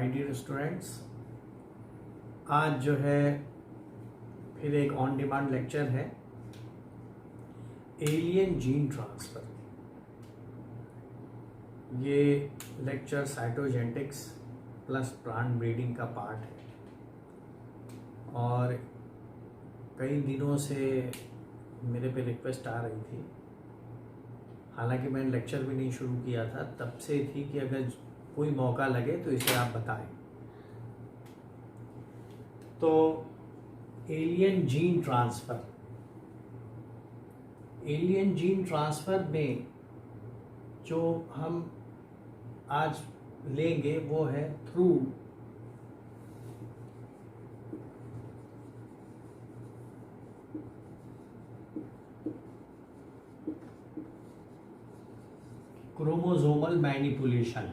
My dear students, आज जो है फिर एक ऑन डिमांड लेक्चर है एलियन जीन ट्रांसफ़र। ये lecture cytogenetics plus plant breeding का पार्ट है और कई दिनों से मेरे पे रिक्वेस्ट आ रही थी। हालांकि मैंने लेक्चर भी नहीं शुरू किया था, तब से थी कि अगर कोई मौका लगे तो इसे आप बताएं। तो alien gene transfer, alien gene transfer में जो हम आज लेंगे वो है थ्रू क्रोमोसोमल मैनिपुलेशन।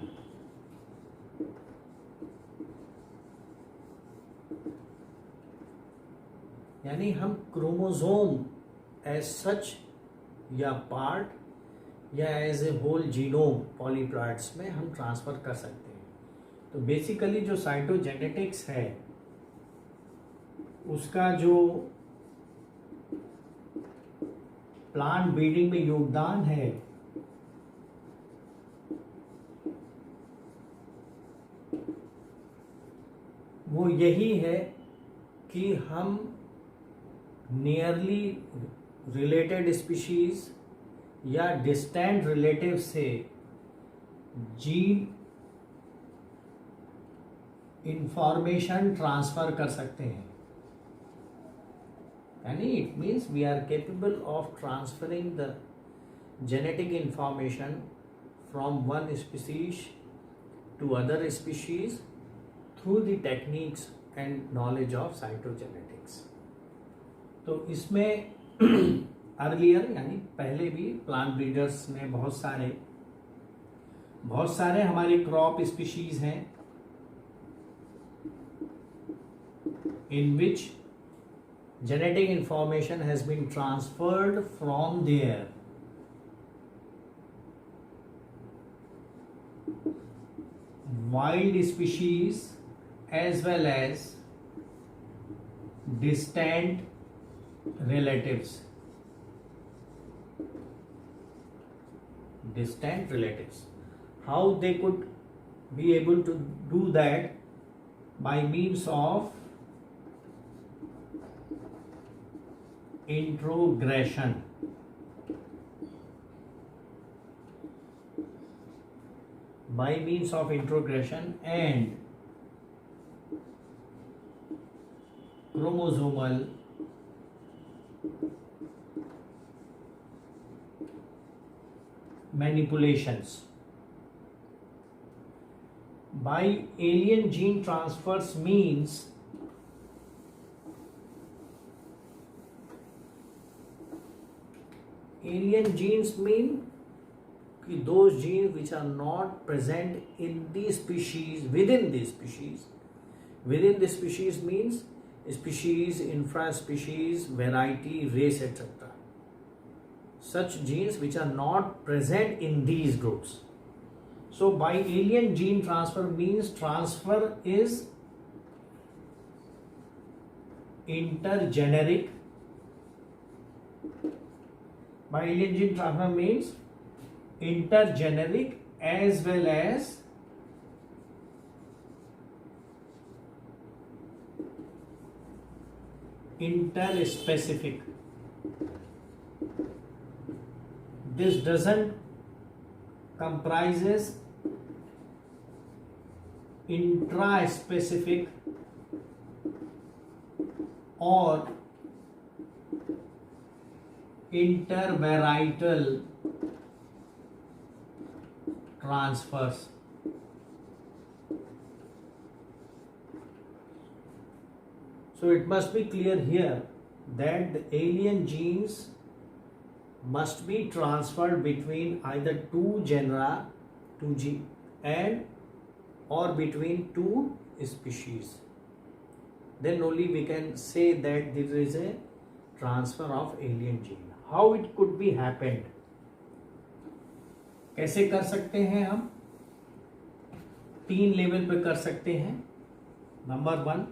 यानी हम क्रोमोसोम एज सच या पार्ट या एज ए होल जीनोम पॉलीप्लॉइड्स में हम ट्रांसफ़र कर सकते हैं। तो बेसिकली जो साइटोजेनेटिक्स है उसका जो प्लांट ब्रीडिंग में योगदान है वो यही है कि हम नियरली रिलेटेड स्पीशीज या डिस्टेंट रिलेटिव से जीन इंफॉर्मेशन ट्रांसफर कर सकते हैं। यानी it means we are capable of transferring the genetic information from one species to other species through the techniques and knowledge of cytogenetics. तो इसमें earlier यानी पहले भी प्लांट ब्रीडर्स ने बहुत सारे हमारे क्रॉप स्पीशीज हैं in which genetic information has been transferred from their wild species as well as distant relatives. How they could be able to do that? By means of introgression. By means of introgression and chromosomal manipulations. By alien gene transfers means alien genes mean कि those genes which are not present in the species, within the species. Within the species means species, infraspecies, variety, race, etc. Such genes which are not present in these groups. So by alien gene transfer means transfer is intergeneric. By alien gene transfer means intergeneric as well as interspecific. This doesn't comprises intraspecific or intervarietal transfers. So it must be clear here that the alien genes must be transferred between either two genera, and or between two species. Then only we can say that there is a transfer of alien gene. How it could be happened? कैसे कर सकते हैं हम? तीन level पे कर सकते हैं। नंबर 1,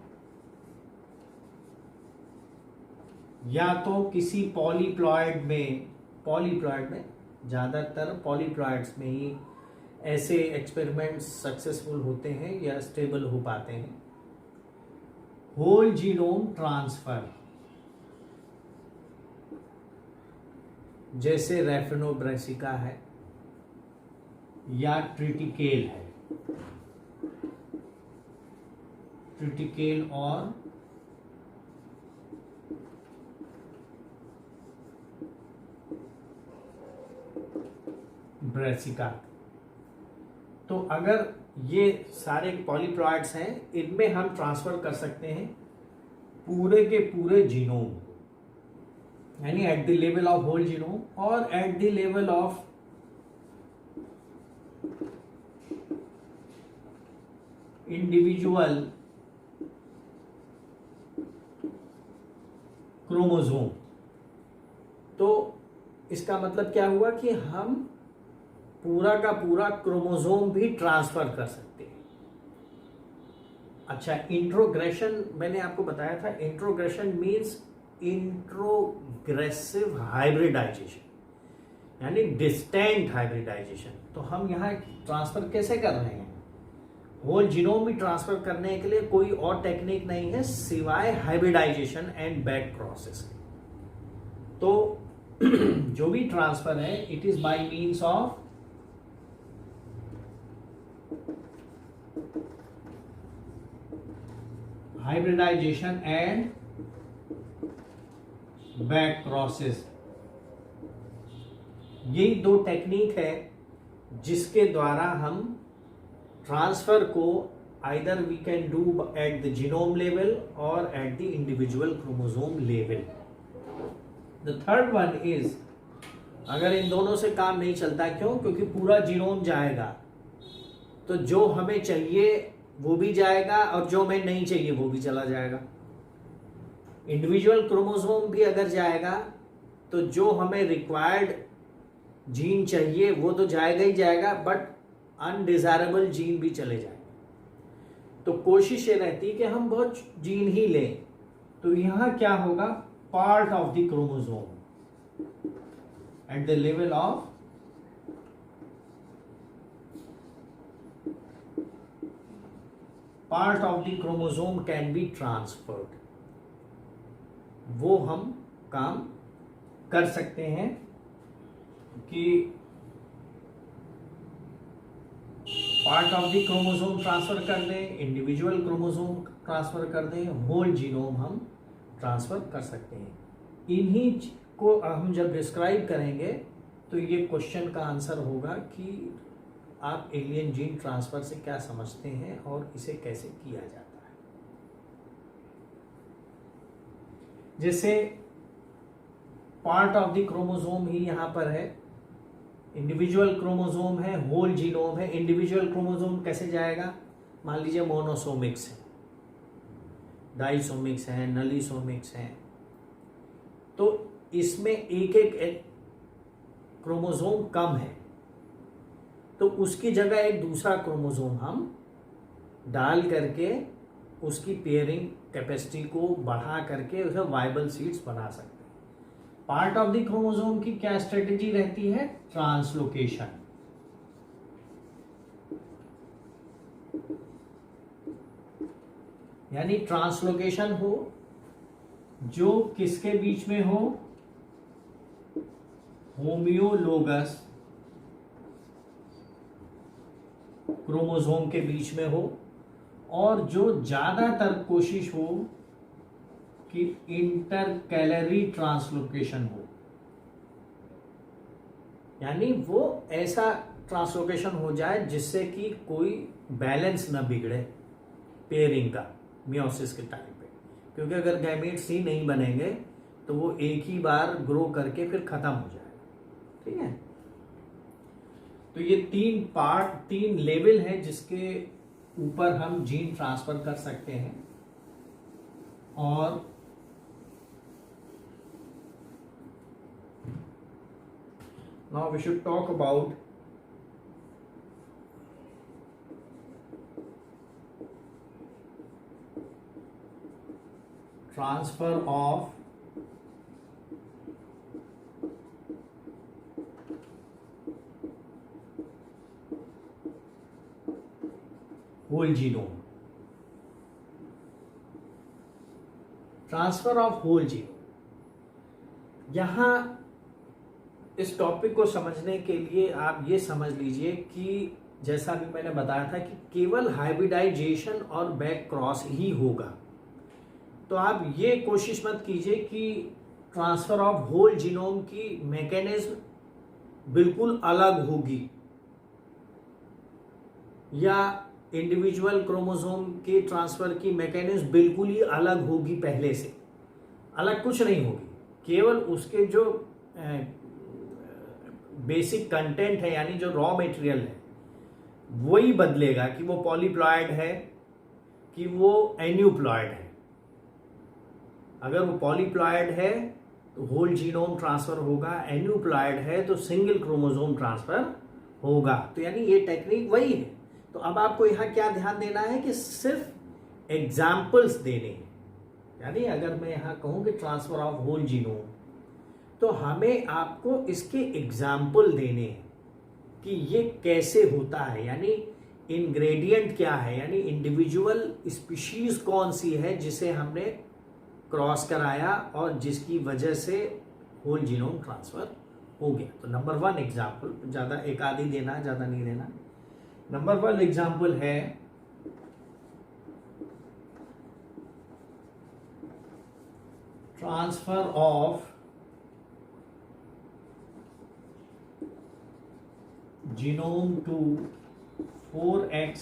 या तो किसी पॉलीप्लॉइड में ज़्यादातर पॉलीप्लॉइड्स में ही ऐसे एक्सपेरिमेंट्स सक्सेसफुल होते हैं या स्टेबल हो पाते हैं। होल जीनोम ट्रांसफर, जैसे रैफिनोब्रेसिका है या ट्रिटिकेल है, ट्रिटिकेल और ब्रेसिका। तो अगर ये सारे पॉलीप्लॉइड्स हैं, इनमें हम ट्रांसफर कर सकते हैं पूरे के पूरे जीनोम, यानी at the level of whole genome और at the level of individual chromosome. तो इसका मतलब क्या हुआ कि हम पूरा का पूरा क्रोमोसोम भी ट्रांसफर कर सकते हैं। अच्छा, इंट्रोग्रेशन मैंने आपको बताया था। इंट्रोग्रेशन मीन्स इंट्रोग्रेसिव हाइब्रिडाइजेशन, यानी डिस्टेंट हाइब्रिडाइजेशन। तो हम यहाँ ट्रांसफर कैसे कर रहे हैं? होल जीनोम भी ट्रांसफर करने के लिए कोई और टेक्निक नहीं है सिवाय हाइब्रिडाइजेशन एंड बैक प्रोसेस। तो जो भी ट्रांसफर है, it is by means of hybridization and back process. यही दो टेक्निक है जिसके द्वारा हम ट्रांसफर को either we can do at the genome level और at the individual chromosome level. The third one is, अगर इन दोनों से काम नहीं चलता, क्यों? क्योंकि पूरा जीनोम जाएगा तो जो हमें चाहिए वो भी जाएगा और जो हमें नहीं चाहिए वो भी चला जाएगा। इंडिविजुअल क्रोमोसोम भी अगर जाएगा तो जो हमें रिक्वायर्ड जीन चाहिए वो तो जाएगा ही जाएगा, बट अनडिजायरेबल जीन भी चले जाएंगे। तो कोशिश ये रहती है कि हम बहुत जीन ही लें। तो यहां क्या होगा? Part of the chromosome eight the level of part of the chromosome can be transferred. वो हम काम कर सकते हैं कि part of the chromosome transfer कर दें, इंडिविजुअल क्रोमोसोम ट्रांसफर कर दें, होल जीनोम हम ट्रांसफर कर सकते हैं। इन्हीं को हम जब डिस्क्राइब करेंगे तो ये क्वेश्चन का आंसर होगा कि आप एलियन जीन ट्रांसफर से क्या समझते हैं और इसे कैसे किया जाता है। जैसे पार्ट ऑफ द क्रोमोसोम ही यहां पर है, इंडिविजुअल क्रोमोसोम है, होल जीनोम है। इंडिविजुअल क्रोमोसोम कैसे जाएगा? मान लीजिए मोनोसोमिक्स है, डाइसोमिक्स है, नलीसोमिक्स है, तो इसमें एक एक क्रोमोसोम कम है, तो उसकी जगह एक दूसरा क्रोमोसोम हम डाल करके उसकी पेयरिंग कैपेसिटी को बढ़ा करके उसे वाइबल सीड्स बना सकते हैं। पार्ट ऑफ द क्रोमोसोम की क्या स्ट्रेटेजी रहती है? ट्रांसलोकेशन। यानी ट्रांसलोकेशन हो जो किसके बीच में हो? होमियोलोगस क्रोमोसोम के बीच में हो, और जो ज्यादातर कोशिश हो कि इंटरकैलरी ट्रांसलोकेशन हो, यानी वो ऐसा ट्रांसलोकेशन हो जाए जिससे कि कोई बैलेंस न बिगड़े पेयरिंग का मियोसिस के टाइम पे। क्योंकि अगर गैमेट्स ही नहीं बनेंगे तो वो एक ही बार ग्रो करके फिर खत्म हो जाएगा। ठीक है, तो ये तीन लेवल हैं जिसके ऊपर हम जीन ट्रांसफर कर सकते हैं। और now we should talk about transfer of whole genome, transfer of whole genome. यहां इस टॉपिक को समझने के लिए आप ये समझ लीजिए कि जैसा भी मैंने बताया था कि केवल हाइब्रिडाइजेशन और बैक क्रॉस ही होगा। तो आप ये कोशिश मत कीजिए कि ट्रांसफर ऑफ होल जीनोम की मैकेनिज्म बिल्कुल अलग होगी या इंडिविजुअल क्रोमोसोम के ट्रांसफर की मैकेनिज्म बिल्कुल ही अलग होगी पहले से। अलग कुछ नहीं होगी, केवल उसके जो बेसिक कंटेंट है यानी जो रॉ मटेरियल है वही बदलेगा कि वो पॉलीप्लॉयड है कि वो एन्यूप्लॉयड है। अगर वो पॉलीप्लॉयड है तो होल जीनोम ट्रांसफर होगा, एन्यूप्लॉयड है तो सिंगल क्रोमोसोम ट्रांसफर होगा। तो यानी ये टेक्निक वही है। तो अब आपको यहाँ क्या ध्यान देना है कि सिर्फ एग्जाम्पल्स देने हैं। यानी अगर मैं यहाँ कहूँ कि ट्रांसफर ऑफ होल जीनोम, तो हमें आपको इसके एग्जाम्पल देने हैं कि ये कैसे होता है, यानी इंग्रेडिएंट क्या है, यानी इंडिविजुअल स्पीशीज कौन सी है जिसे हमने क्रॉस कराया और जिसकी वजह से होल जीनोम ट्रांसफर हो गया। तो नंबर 1 एग्जाम्पल, ज़्यादा एक आधी देना, ज़्यादा नहीं देना। नंबर 1 एग्जाम्पल है transfer of genome to 4x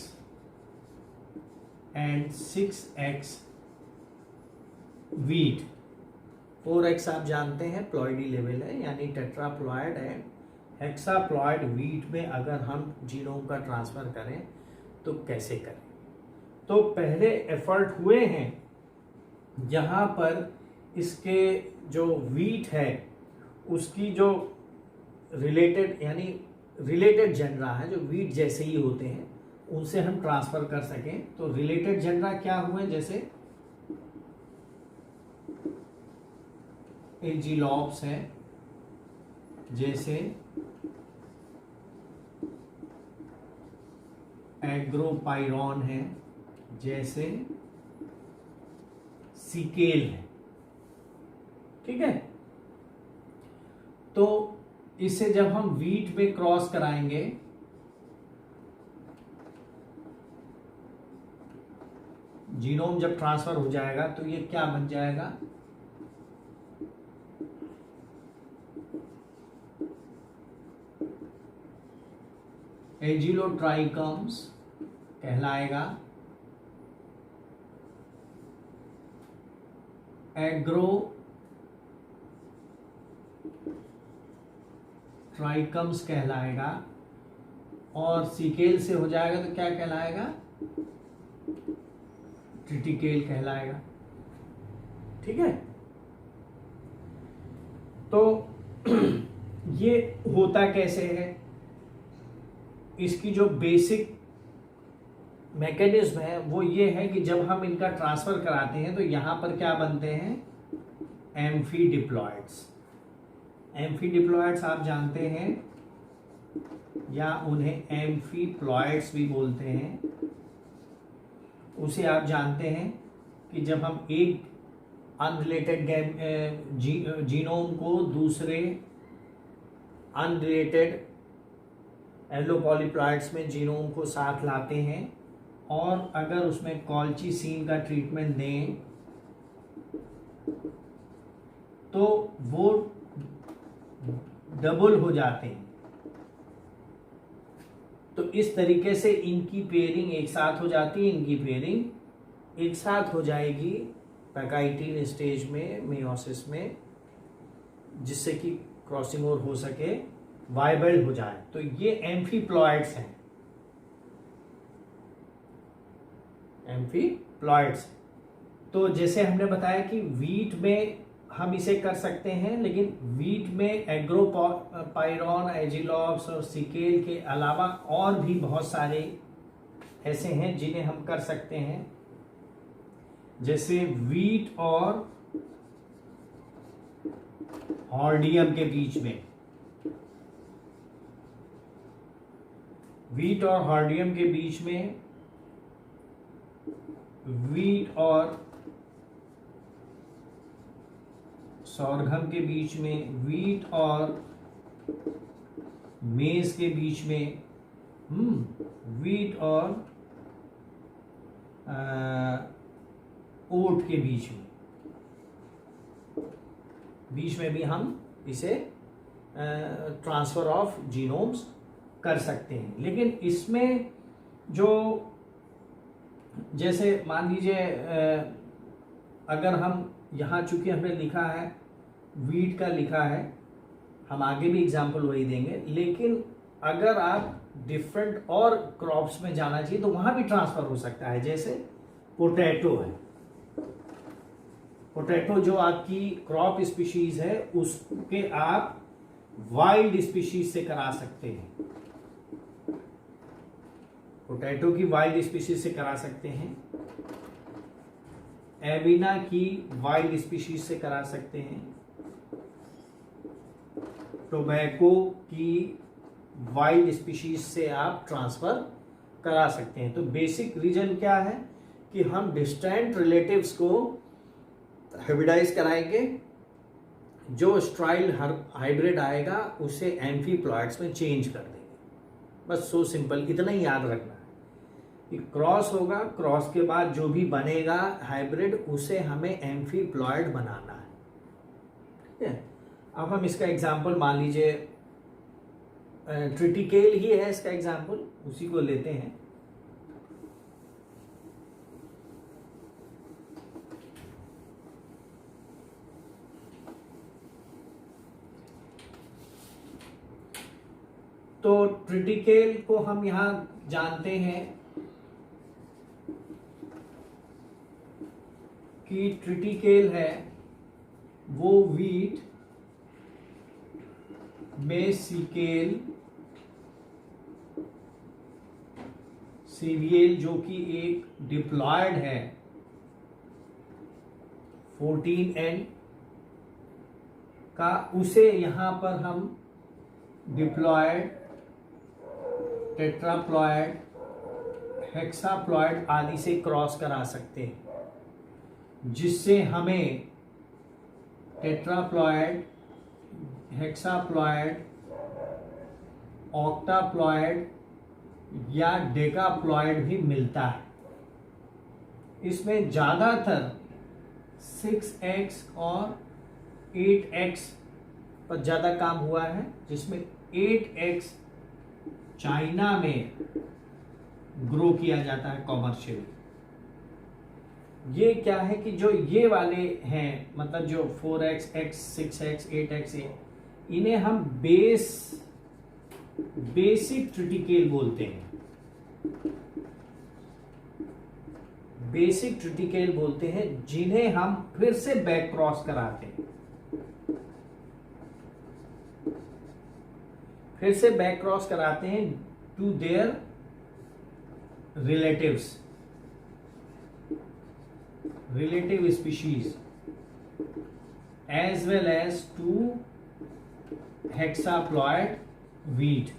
and 6x wheat. 4x आप जानते हैं प्लॉइडी लेवल है, यानी टेट्राप्लॉयड है। हेक्साप्लॉयड वीट में अगर हम जीनोम का ट्रांसफर करें तो कैसे करें? तो पहले एफर्ट हुए हैं जहां पर इसके जो वीट है उसकी जो रिलेटेड यानी रिलेटेड जनरा है जो वीट जैसे ही होते हैं उनसे हम ट्रांसफर कर सकें। तो रिलेटेड जनरा क्या हुए, जैसे एजिलॉप्स है, जैसे एग्रोपाइरॉन है, जैसे सिकेल है। ठीक है, तो इसे जब हम वीट में क्रॉस कराएंगे जीनोम जब ट्रांसफर हो जाएगा तो ये क्या बन जाएगा, एजिलोट्राइकम्स कहलाएगा। एग्रो ट्राइकम्स कहलाएगा और सिकेल से हो जाएगा तो क्या कहलाएगा, ट्रिटिकेल कहलाएगा। ठीक है, तो ये होता कैसे है, इसकी जो बेसिक मैकेनिज्म है वो ये है कि जब हम इनका ट्रांसफर कराते हैं तो यहां पर क्या बनते हैं, एम्फीडिप्लॉइड्स। एम्फीडिप्लॉइड्स आप जानते हैं या उन्हें एम्फीप्लॉइड्स भी बोलते हैं। उसे आप जानते हैं कि जब हम एक अनरिलेटेड जीनोम को दूसरे अनरिलेटेड एलोपॉलीप्लॉइड्स में जीनोम को साथ लाते हैं और अगर उसमें कॉल्चिसिन का ट्रीटमेंट दें तो वो डबल हो जाते हैं। तो इस तरीके से इनकी पेयरिंग एक साथ हो जाती है, इनकी पेयरिंग एक साथ हो जाएगी पैकाइटिन स्टेज में, मेयोसिस में, जिससे कि क्रॉसिंग ओवर हो सके, वाइबल हो जाए। तो ये एम्फीप्लॉइड्स हैं, एम्फीप्लॉइड्स। तो जैसे हमने बताया कि वीट में हम इसे कर सकते हैं, लेकिन वीट में एग्रोपाइरॉन, एजिलॉप्स और सिकेल के अलावा और भी बहुत सारे ऐसे हैं जिन्हें हम कर सकते हैं। जैसे वीट और हॉर्डियम के बीच में, वीट और हॉर्डियम के बीच में, वीट और सोरघम के बीच में, वीट और मेज के बीच में, वीट और ओट के बीच में भी हम इसे ट्रांसफर ऑफ जीनोम्स कर सकते हैं। लेकिन इसमें जो, जैसे मान लीजिए अगर हम यहाँ, चूंकि हमने लिखा है वीट का लिखा है, हम आगे भी एग्जाम्पल वही देंगे, लेकिन अगर आप डिफरेंट और क्रॉप्स में जाना चाहिए तो वहां भी ट्रांसफर हो सकता है। जैसे पोटैटो है, पोटैटो जो आपकी क्रॉप स्पीशीज है उसके आप वाइल्ड स्पीशीज से करा सकते हैं, पोटैटो की वाइल्ड स्पीशीज से करा सकते हैं, एविना की वाइल्ड स्पीशीज से करा सकते हैं, टोबैको की वाइल्ड स्पीशीज से आप ट्रांसफर करा सकते हैं। तो बेसिक रीजन क्या है कि हम डिस्टेंट रिलेटिव्स को हाइब्रिडाइज कराएंगे, जो स्ट्राइल हाइब्रिड आएगा उसे एम्फीप्लॉयड्स में चेंज कर देंगे। बस सो सिंपल, इतना ही याद रखना है कि क्रॉस होगा, क्रॉस के बाद जो भी बनेगा हाइब्रिड उसे हमें एम्फीप्लॉयड बनाना है। ठीक है, अब हम इसका एग्जाम्पल मान लीजिए ट्रिटिकेल ही है इसका एग्जाम्पल, उसी को लेते हैं। तो ट्रिटिकेल को हम यहां जानते हैं कि ट्रिटिकेल है वो वीट में सिकेल सीरियल जो कि एक डिप्लॉयड है 14N का, उसे यहां पर हम डिप्लॉयड, टेट्राप्लॉयड, हेक्साप्लॉयड आदि से क्रॉस करा सकते हैं, जिससे हमें टेट्राप्लॉयड, हेक्साप्लॉयड, ऑक्टाप्लॉयड या डेकाप्लॉयड भी मिलता है। इसमें ज्यादातर 6x और 8x पर ज्यादा काम हुआ है, जिसमें 8x चाइना में ग्रो किया जाता है कॉमर्शियली। ये क्या है कि जो ये वाले हैं, मतलब जो 4x, x, 6x, 8x है, इन्हें हम बेसिक ट्रिटिकेल बोलते हैं। बेसिक ट्रिटिकेल बोलते हैं जिन्हें हम फिर से बैक क्रॉस कराते हैं, फिर से बैक क्रॉस कराते हैं to their relatives, relative species as well as to hexaploid wheat।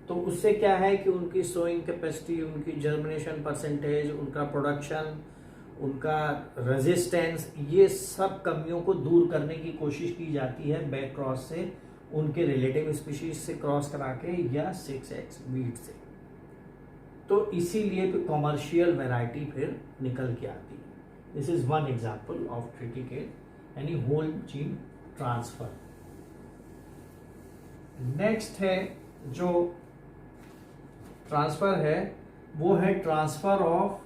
तो उससे क्या है कि उनकी सोइंग कैपेसिटी, उनकी जर्मिनेशन परसेंटेज, उनका प्रोडक्शन, उनका रेजिस्टेंस, ये सब कमियों को दूर करने की कोशिश की जाती है बैक क्रॉस से, उनके रिलेटिव स्पीशीज से क्रॉस करा के या 6x वीट से। तो इसीलिए कॉमर्शियल वैरायटी फिर निकल के आती है। This is one example of triticale, यानी होल जीन ट्रांसफर। नेक्स्ट है जो ट्रांसफर है वो है ट्रांसफर ऑफ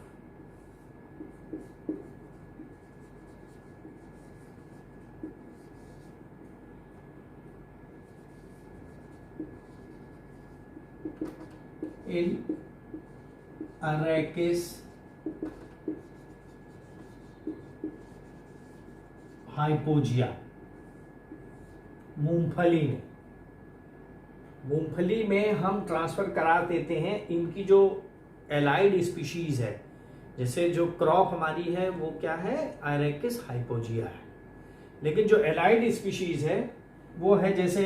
इन अरेकिस हाइपोजिया। मूंगफली में हम ट्रांसफर करा देते हैं इनकी जो एलाइड स्पीशीज है, जैसे जो क्रॉप हमारी है वो क्या है, एरेकिस हाइपोजिया है, लेकिन जो एलाइड स्पीशीज है वो है जैसे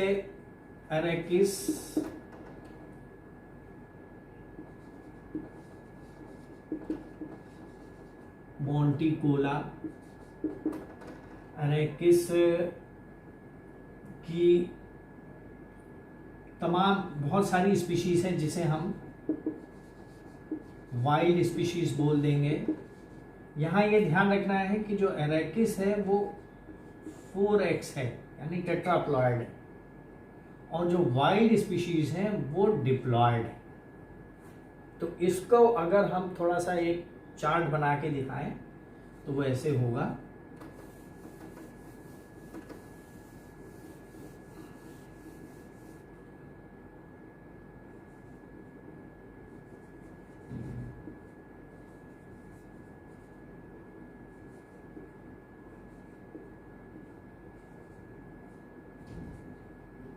एरेकिस मॉन्टिकोला, एरेकिस की तमाम बहुत सारी स्पीशीज हैं जिसे हम वाइल्ड स्पीशीज बोल देंगे। यहाँ ये ध्यान रखना है कि जो एरेकिस है वो 4x है यानी टेट्राप्लॉयड है, और जो वाइल्ड स्पीशीज है वो डिप्लॉयड है। तो इसको अगर हम थोड़ा सा एक चार्ट बना के दिखाएं तो वो ऐसे होगा।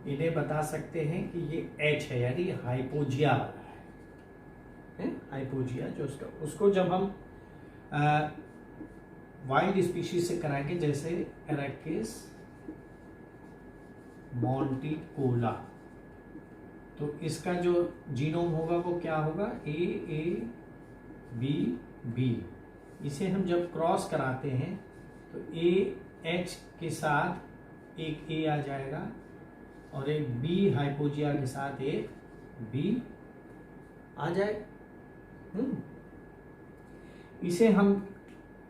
इन्हें बता सकते हैं कि ये H है यानी हाइपोजिया वाला है हाइपोजिया जो उसको जब हम वाइल्ड स्पीशीज से कराएंगे जैसे एरेकिस मॉन्टिकोला, तो इसका जो जीनोम होगा वो क्या होगा, AABB। इसे हम जब क्रॉस कराते हैं तो AH के साथ एक A आ जाएगा और एक B हाइपोजिया के साथ एक B आ जाए। इसे हम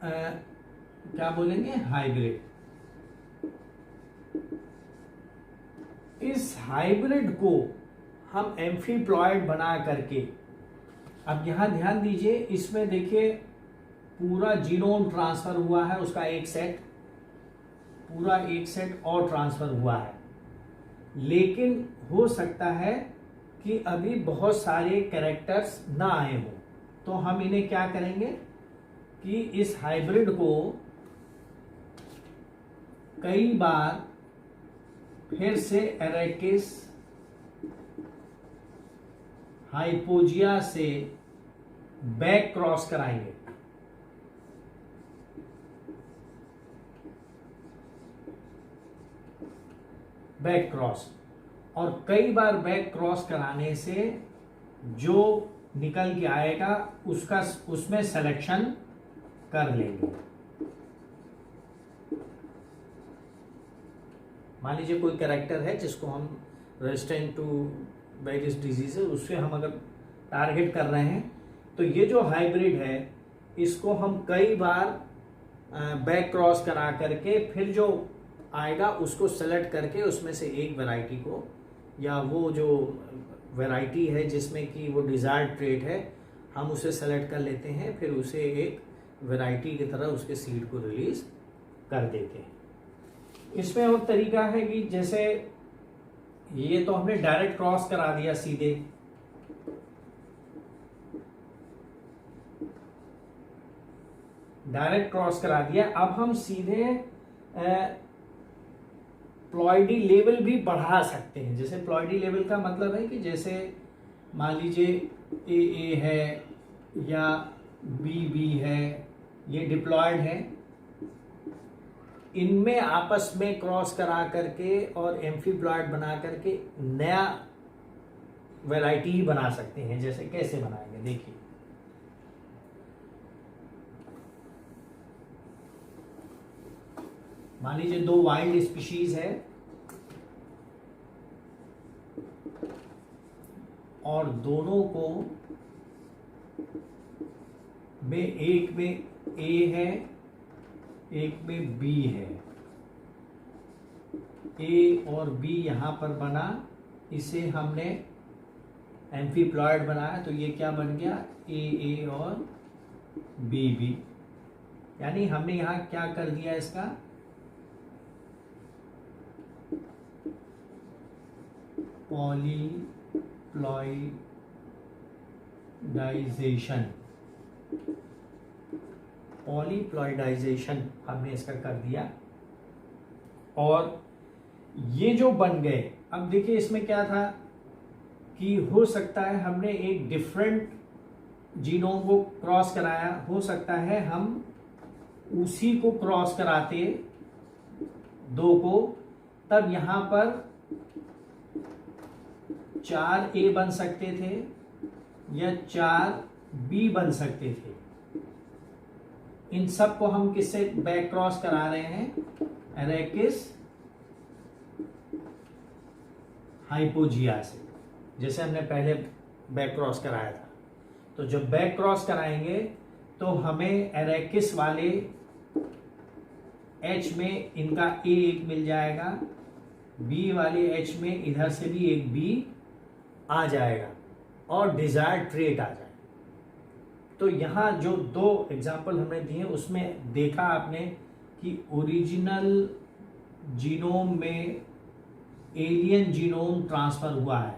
क्या बोलेंगे, हाइब्रिड। इस हाइब्रिड को हम एम्फीप्लॉयड बना करके, अब यहां ध्यान दीजिए, इसमें देखिए पूरा जीनोम ट्रांसफर हुआ है, उसका एक सेट, पूरा एक सेट और ट्रांसफर हुआ है, लेकिन हो सकता है कि अभी बहुत सारे कैरेक्टर्स ना आए हों। तो हम इन्हें क्या करेंगे कि इस हाइब्रिड को कई बार फिर से एरेकिस हाइपोजिया से बैक क्रॉस कराएंगे। बैक क्रॉस, और कई बार बैक क्रॉस कराने से जो निकल के आएगा उसमें सिलेक्शन कर लेंगे। मान लीजिए कोई कैरेक्टर है जिसको हम रेजिस्टेंट टू वेरियस डिजीजेस, उससे हम अगर टारगेट कर रहे हैं, तो ये जो हाइब्रिड है इसको हम कई बार बैक क्रॉस करा करके फिर जो आएगा उसको सेलेक्ट करके उसमें से एक वैरायटी को, या वो जो वैरायटी है जिसमें कि वो डिजायर्ड ट्रेट है, हम उसे सेलेक्ट कर लेते हैं, फिर उसे एक वैरायटी की तरह उसके सीड को रिलीज कर देते हैं। इसमें और तरीका है कि जैसे ये तो हमने डायरेक्ट क्रॉस करा दिया सीधे, डायरेक्ट क्रॉस करा दिया, अब हम सीधे प्लॉइडी लेवल भी बढ़ा सकते हैं। जैसे प्लॉइडी लेवल का मतलब है कि जैसे मान लीजिए AA है या BB है, ये डिप्लॉयड है, इनमें आपस में क्रॉस करा करके और एम्फीप्लॉयड बना करके नया वैरायटी ही बना सकते हैं। जैसे कैसे बनाएंगे देखिए, मान लीजिए दो वाइल्ड स्पीशीज है और दोनों को में एक में A है एक में B है, A और B यहां पर बना, इसे हमने एम्फीप्लॉयड बनाया, तो ये क्या बन गया, AA और BB। यानी हमने यहां क्या कर दिया, इसका पॉलीप्लॉइडाइजेशन हमने इसका कर दिया, और ये जो बन गए। अब देखिए इसमें क्या था कि हो सकता है हमने एक डिफरेंट जीनोम को क्रॉस कराया, हो सकता है हम उसी को क्रॉस कराते 2 को, तब यहां पर 4A बन सकते थे या 4B बन सकते थे। इन सब को हम किससे बैक क्रॉस करा रहे हैं? एरेकिस हाइपोजिया से, जैसे हमने पहले बैक क्रॉस कराया था। तो जब बैक क्रॉस कराएंगे तो हमें एरेकिस वाले H में इनका A एक मिल जाएगा, B वाले H में इधर से भी एक B आ जाएगा और डिजायर्ड ट्रेट आ जाएगा। तो यहाँ जो 2 एग्जाम्पल हमने दिए उसमें देखा आपने कि ओरिजिनल जीनोम में एलियन जीनोम ट्रांसफर हुआ है,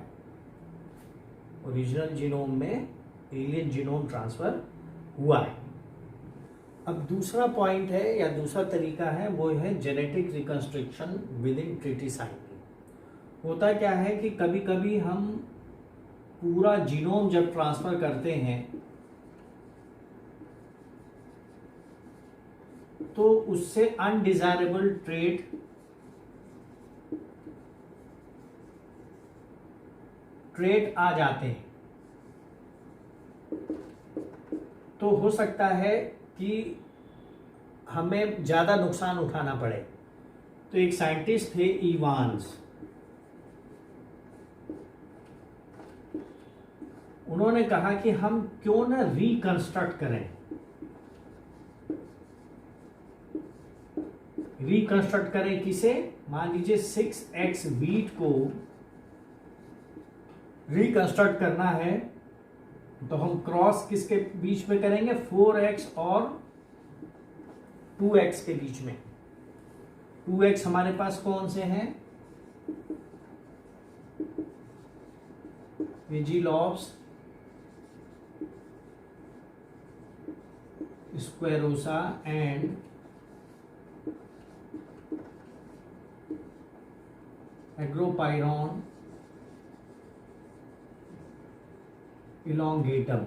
ओरिजिनल जीनोम में एलियन जीनोम ट्रांसफर हुआ है। अब दूसरा पॉइंट है या दूसरा तरीका है, वो है genetic reconstruction with in treaty cycle. होता क्या है कि कभी कभी हम पूरा जीनोम जब ट्रांसफर करते हैं तो उससे अनडिजायरेबल ट्रेट आ जाते हैं। तो हो सकता है कि हमें ज्यादा नुकसान उठाना पड़े। तो एक साइंटिस्ट थे इवांस, उन्होंने कहा कि हम क्यों ना रिकंस्ट्रक्ट करें, रिकंस्ट्रक्ट करें किसे? मान लीजिए 6x वीट को रिकंस्ट्रक्ट करना है तो हम क्रॉस किसके बीच में करेंगे? 4x और 2x के बीच में। 2x हमारे पास कौन से हैं? विजिलॉप्स, स्क्वेरोसा एंड एग्रोपाइरॉन इलोंगेटम।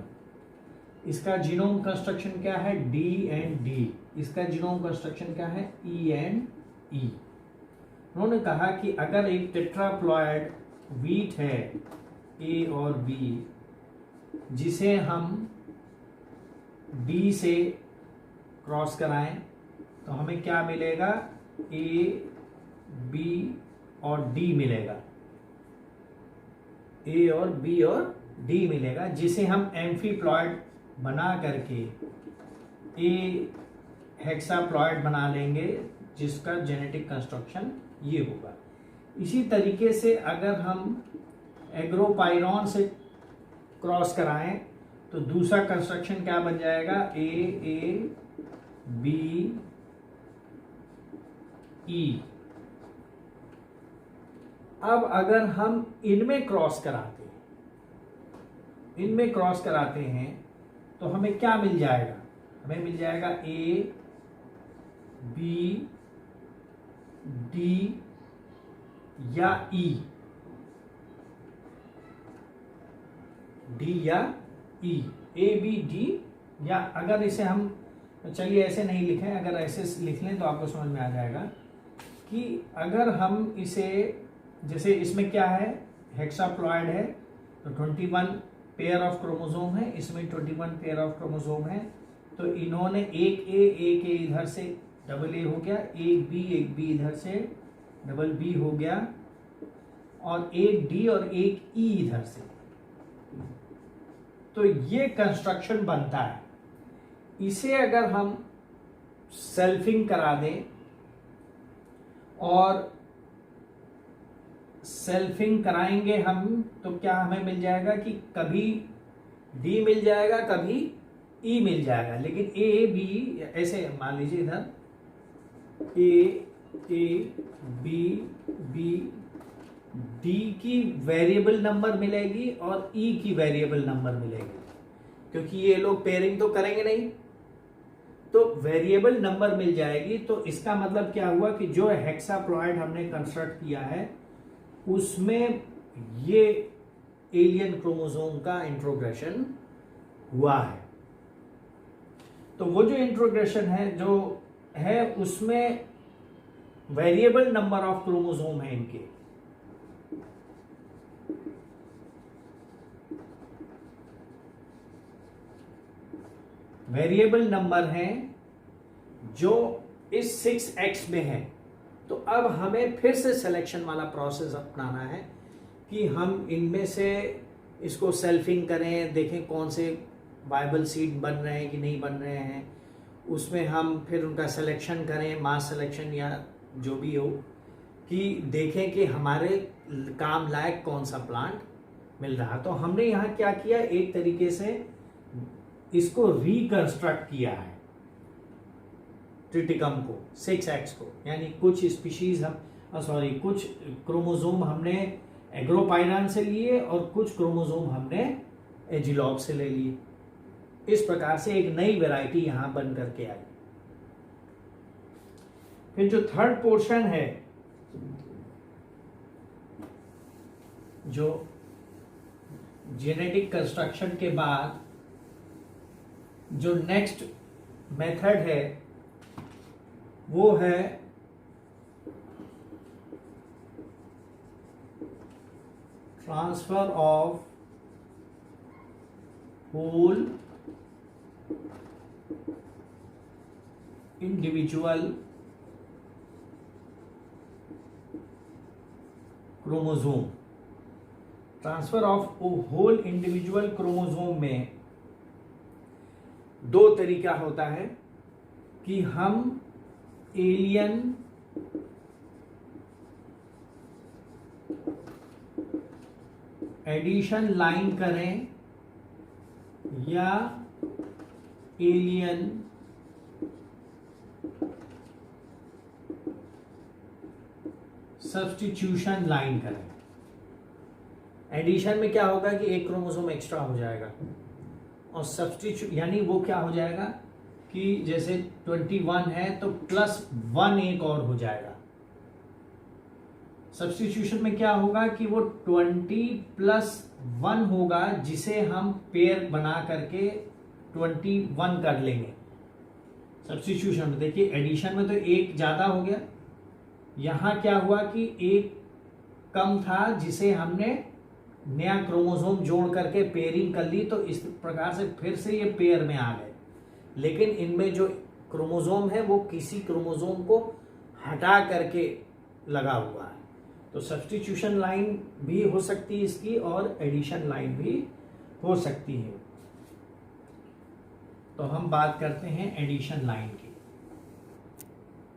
इसका जीनोम कंस्ट्रक्शन क्या है? D and D। इसका जीनोम कंस्ट्रक्शन क्या है? E and E। उन्होंने कहा कि अगर एक टेट्राप्लॉयड वीट है A और B, जिसे हम D से क्रॉस कराएं तो हमें क्या मिलेगा? A, B और D मिलेगा, A और B और D मिलेगा, जिसे हम एम्फीप्लॉयड बना करके A हेक्साप्लॉयड बना लेंगे, जिसका जेनेटिक कंस्ट्रक्शन ये होगा। इसी तरीके से अगर हम एग्रोपाइरॉन से क्रॉस कराएं तो दूसरा कंस्ट्रक्शन क्या बन जाएगा? A, B, E। अब अगर हम इनमें क्रॉस कराते हैं तो हमें क्या मिल जाएगा? हमें मिल जाएगा A, B, D या E, D या E, A, B, D, या अगर इसे हम, चलिए ऐसे नहीं लिखें, अगर ऐसे लिख लें तो आपको समझ में आ जाएगा कि अगर हम इसे, जैसे इसमें क्या है? हेक्साप्लॉयड है तो 21 पेयर ऑफ क्रोमोसोम है, इसमें 21 पेयर ऑफ क्रोमोसोम है। तो इन्होंने एक A इधर से डबल A हो गया, एक B इधर से डबल B हो गया, और एक D और एक E इधर से। तो ये कंस्ट्रक्शन बनता है। इसे अगर हम सेल्फिंग करा दें, और सेल्फिंग कराएंगे हम, तो क्या हमें मिल जाएगा कि कभी D मिल जाएगा, कभी E मिल जाएगा। लेकिन A, B, ऐसे मान लीजिए इधर A, B, B, D की वेरिएबल नंबर मिलेगी और E की वेरिएबल नंबर मिलेगी, क्योंकि ये लोग पेयरिंग तो करेंगे नहीं, तो वेरिएबल नंबर मिल जाएगी। तो इसका मतलब क्या हुआ कि जो हेक्साप्लॉयड हमने कंस्ट्रक्ट किया है उसमें ये एलियन क्रोमोसोम का इंट्रोग्रेशन हुआ है। तो वो जो इंट्रोग्रेशन है जो है उसमें वेरिएबल नंबर ऑफ क्रोमोसोम है इनके। वेरिएबल नंबर हैं जो इस 6x में है। तो अब हमें फिर से सिलेक्शन वाला प्रोसेस अपनाना है कि हम इनमें से इसको सेल्फिंग करें, देखें कौन से वायबल सीड बन रहे हैं कि नहीं बन रहे हैं, उसमें हम फिर उनका सिलेक्शन करें, मास सिलेक्शन या जो भी हो, कि देखें कि हमारे काम लायक कौन सा प्लांट मिल रहा। तो हमने यहाँ क्या किया, एक तरीके से इसको रिकंस्ट्रक्ट किया है ट्रिटिकम को, 6x को, यानी कुछ स्पीशीज हम कुछ क्रोमोसोम हमने एग्रोपाइरान से लिए और कुछ क्रोमोसोम हमने एजिलॉग से ले लिए। इस प्रकार से एक नई वैरायटी यहां बन करके आई। फिर जो थर्ड पोर्शन है, जो जेनेटिक कंस्ट्रक्शन के बाद जो नेक्स्ट मेथड है वो है transfer of whole individual chromosome. Transfer of whole individual chromosome में दो तरीका होता है कि हम एलियन एडिशन लाइन करें या एलियन सब्स्टिट्यूशन लाइन करें। एडिशन में क्या होगा कि एक क्रोमोसोम एक्स्ट्रा हो जाएगा, और सब्स्टिट्यूट यानी वो क्या हो जाएगा कि जैसे 21 है तो +1 एक और हो जाएगा। सब्स्टिट्यूशन में क्या होगा कि वो 20+1 होगा, जिसे हम पेयर बना करके 21 कर लेंगे। सब्स्टिट्यूशन में देखिए, एडिशन में तो एक ज्यादा हो गया, यहां क्या हुआ कि एक कम था जिसे हमने नया क्रोमोसोम जोड़ करके पेयरिंग कर ली, तो इस प्रकार से फिर से ये पेयर में आ गए। लेकिन इनमें जो क्रोमोसोम है वो किसी क्रोमोसोम को हटा करके लगा हुआ है। तो सब्स्टिट्यूशन लाइन भी हो सकती है इसकी, और एडिशन लाइन भी हो सकती है। तो हम बात करते हैं एडिशन लाइन की।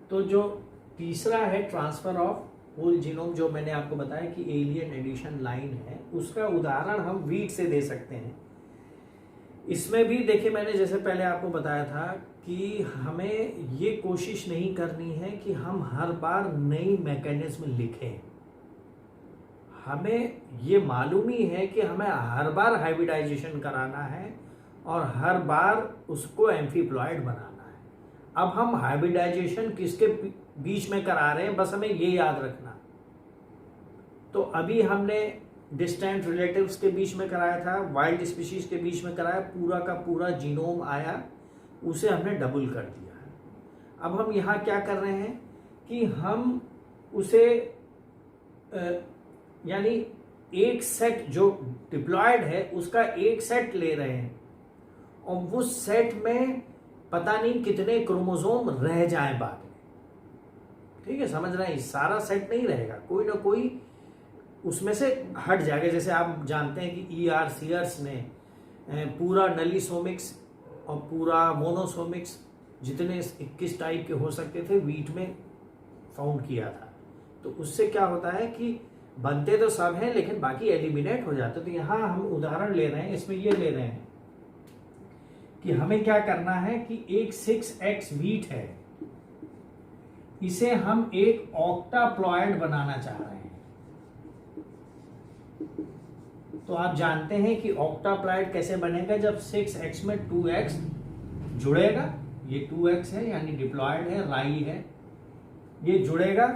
तो जो तीसरा है ट्रांसफर ऑफ होल जीनोम, जो मैंने आपको बताया कि एलियन एडिशन लाइन है, उसका उदाहरण हम वीट से दे सकते हैं। इसमें भी देखिए, मैंने जैसे पहले आपको बताया था कि हमें ये कोशिश नहीं करनी है कि हम हर बार नई मैकेनिज्म लिखें। हमें ये मालूम ही है कि हमें हर बार हाइब्रिडाइजेशन कराना है और हर बार उसको एम्फीप्लॉयड बनाना है। अब हम हाइब्रिडाइजेशन किसके बीच में करा रहे हैं, बस हमें ये याद रखना। तो अभी हमने डिस्टेंट रिलेटिव्स के बीच में कराया था, वाइल्ड स्पीशीज के बीच में कराया, पूरा का पूरा जीनोम आया, उसे हमने डबल कर दिया है। अब हम यहाँ क्या कर रहे हैं कि हम उसे यानी एक सेट जो डिप्लॉयड है उसका एक सेट ले रहे हैं, और वो सेट में पता नहीं कितने क्रोमोसोम रह जाएं बाद में। ठीक है, समझ रहे हैं, सारा सेट नहीं रहेगा, कोई ना कोई उसमें से हट जाएगा। जैसे आप जानते हैं कि ER सीयर्स ने पूरा नलीसोमिक्स और पूरा मोनोसोमिक्स जितने 21 टाइप के हो सकते थे वीट में फाउंड किया था। तो उससे क्या होता है कि बनते तो सब हैं लेकिन बाकी एलिमिनेट हो जाते। तो यहाँ हम उदाहरण ले रहे हैं, इसमें ये ले रहे हैं कि हमें क्या करना है कि एक 6x वीट है, इसे हम एक ऑक्टाप्लॉयड बनाना चाह रहे हैं। तो आप जानते हैं कि ऑक्टाप्लॉयड कैसे बनेगा, जब 6x में 2x जुड़ेगा, ये 2x है यानी डिप्लॉयड है, राई है, ये जुड़ेगा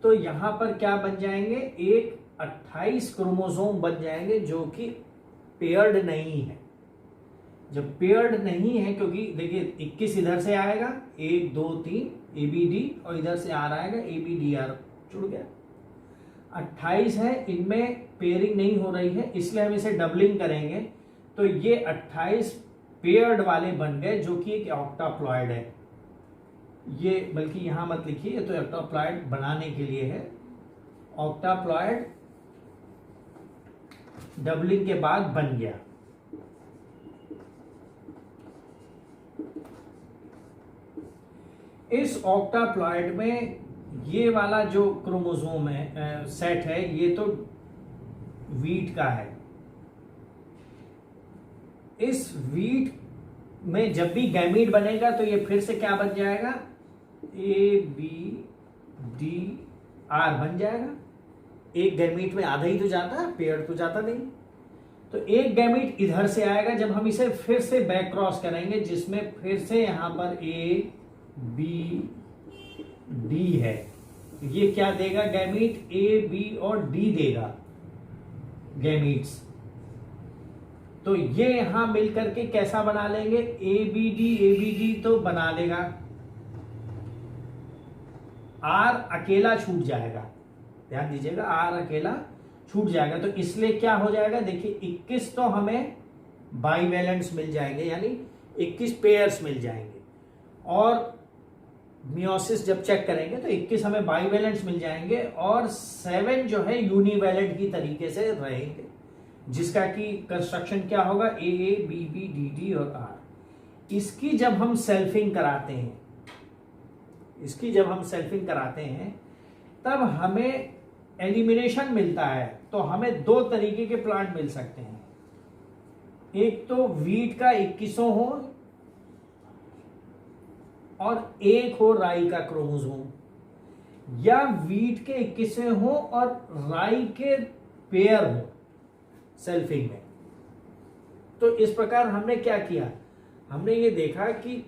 तो यहां पर क्या बन जाएंगे, एक 28 क्रोमोसोम बन जाएंगे जो कि पेयर्ड नहीं है। जब पेयर्ड नहीं है, क्योंकि देखिए 21 इधर से आएगा 1 2 3 ABD और इधर से आर आएगा ABDR, जुड़ गया। 28 है, इनमें पेयरिंग नहीं हो रही है, इसलिए हम इसे डबलिंग करेंगे तो ये 28 पेयर्ड वाले बन गए, जो कि एक ऑक्टाप्लॉइड है। ये बल्कि यहां मत लिखिए, ये तो ऑक्टाप्लॉइड बनाने के लिए है। ऑक्टाप्लॉइड डबलिंग के बाद बन गया। इस ऑक्टाप्लॉइड में ये वाला जो क्रोमोसोम है, सेट है, ये तो वीट का है। इस वीट में जब भी गैमीट बनेगा तो ये फिर से क्या बन जाएगा, ABDR बन जाएगा। एक गैमीट में आधा ही तो जाता है, पेयर तो जाता नहीं। तो एक गैमीट इधर से आएगा, जब हम इसे फिर से बैक क्रॉस करेंगे, जिसमें फिर से यहां पर ABD है, ये क्या देगा, गैमीट AB और D देगा गैमीट्स। तो ये यहां मिलकर के कैसा बना लेंगे, ABD तो बना लेगा, R अकेला छूट जाएगा, ध्यान दीजिएगा, R अकेला छूट जाएगा। तो इसलिए क्या हो जाएगा, देखिए 21 तो हमें बाइवेलेंट्स मिल जाएंगे, यानी 21 पेयर्स मिल जाएंगे। और मियोसिस जब चेक करेंगे तो 21 हमें बाइवेलेंट्स मिल जाएंगे और 7 जो है यूनिवैलेंट की तरीके से रहेंगे, जिसका कि कंस्ट्रक्शन क्या होगा, AABBDD और R। इसकी जब हम सेल्फिंग कराते हैं, तब हमें एलिमिनेशन मिलता है। तो हमें 2 तरीके के प्लांट मिल सकते हैं, एक तो वीट का 21वां हो और एक हो राई का क्रोमोसोम, या वीट के 21वें हो और राई के पेयर हो सेल्फिंग में। तो इस प्रकार हमने क्या किया, हमने ये देखा कि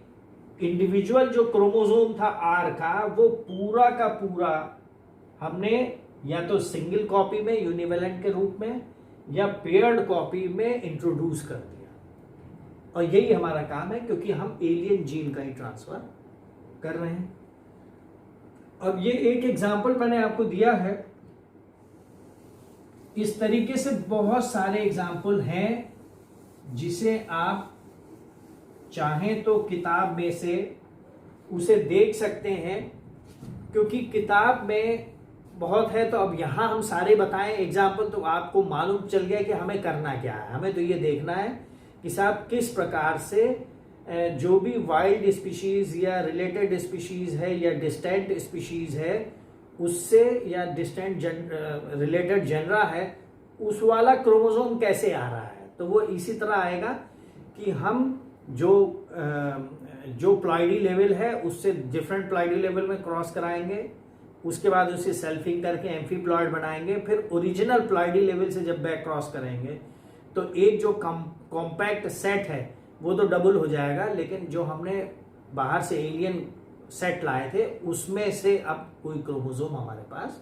इंडिविजुअल जो क्रोमोसोम था आर का, वो पूरा का पूरा हमने या तो सिंगल कॉपी में यूनिवेलेंट के रूप में या पेयर्ड कॉपी में इंट्रोड्यूस कर दिया। और यही हमारा काम है, क्योंकि हम एलियन जीन का ही ट्रांसफर कर रहे हैं। अब ये एक एग्जाम्पल मैंने आपको दिया है, इस तरीके से बहुत सारे एग्जाम्पल हैं जिसे आप चाहें तो किताब में से उसे देख सकते हैं, क्योंकि किताब में बहुत है। तो अब यहां हम सारे बताएं एग्जाम्पल तो आपको मालूम चल गया कि हमें करना क्या है। हमें तो ये देखना है कि साहब किस प्रकार से जो भी वाइल्ड स्पीशीज या रिलेटेड स्पीशीज है या डिस्टेंट स्पीशीज है उससे, या डिस्टेंट रिलेटेड जेनरा है, उस वाला क्रोमोसोम कैसे आ रहा है। तो वो इसी तरह आएगा कि हम जो प्लाइडी लेवल है उससे डिफरेंट प्लाइडी लेवल में क्रॉस कराएंगे, उसके बाद उसे सेल्फिंग करके एम्फीप्लॉइड बनाएंगे, फिर ओरिजिनल प्लाइडी लेवल से जब बैक क्रॉस करेंगे तो एक जो कॉम्पैक्ट सेट है वो तो डबल हो जाएगा, लेकिन जो हमने बाहर से एलियन सेट लाए थे उसमें से अब कोई क्रोमोसोम हमारे पास